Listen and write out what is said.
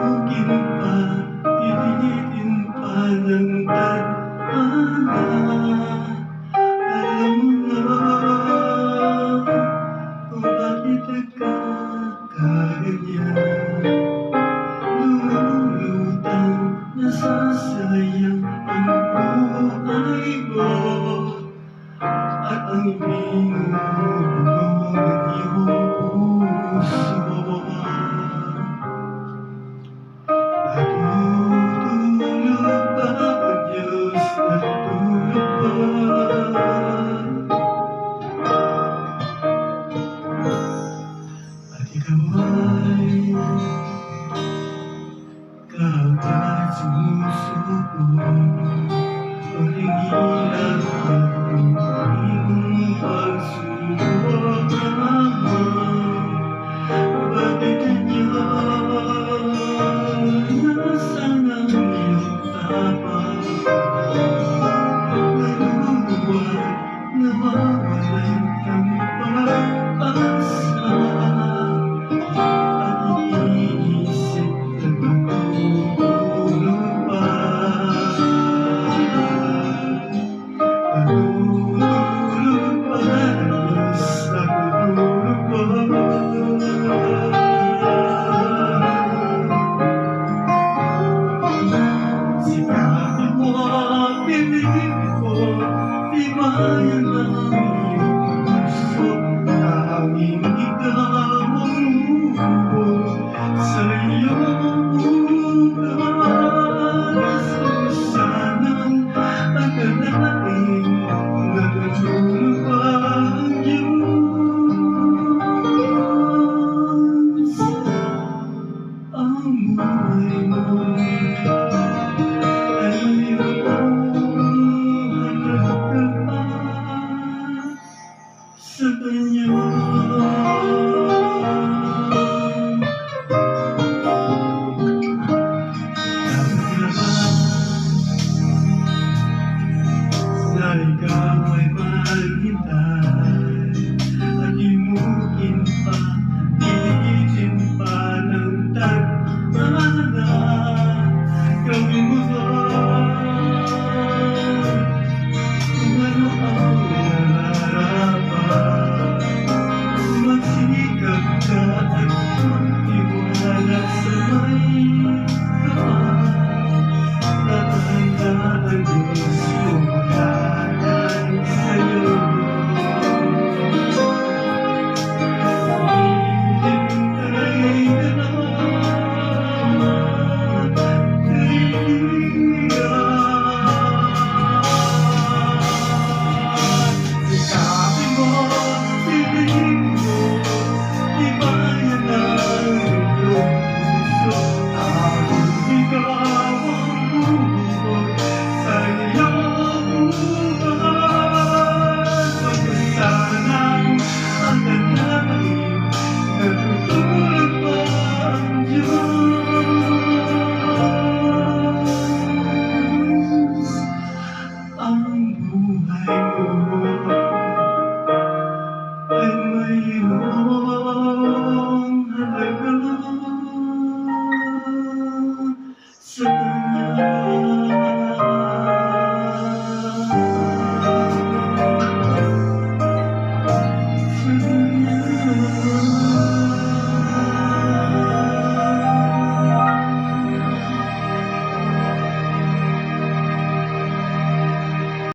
Tugin pa, pilitin pa ng tadhana. Alam mo na kung bakit nagkakaganyan. Lumulutang nasasayang ang buhay ko, at ang binubulong ng iyong puso. Natutulog ba ang Diyos? Natutulog ba? At ikaw ay kaagad sumusubok, pag-iilang pag-ibig pagsubok naman. Bakit ganyan? Nasaan ang iyong tapang? Naruruan, nawawalan ng pag-asa, at iniisip na magtutulog pa. Natutulog pa ang Diyos, natutulog pa. Sikapin mo ang piling ko, tibayan ang iyong puso. Tanging ikaw ang lubog sa iyong bukas. Sanang akalain natutulog pa ang Diyos. Ang buhay mo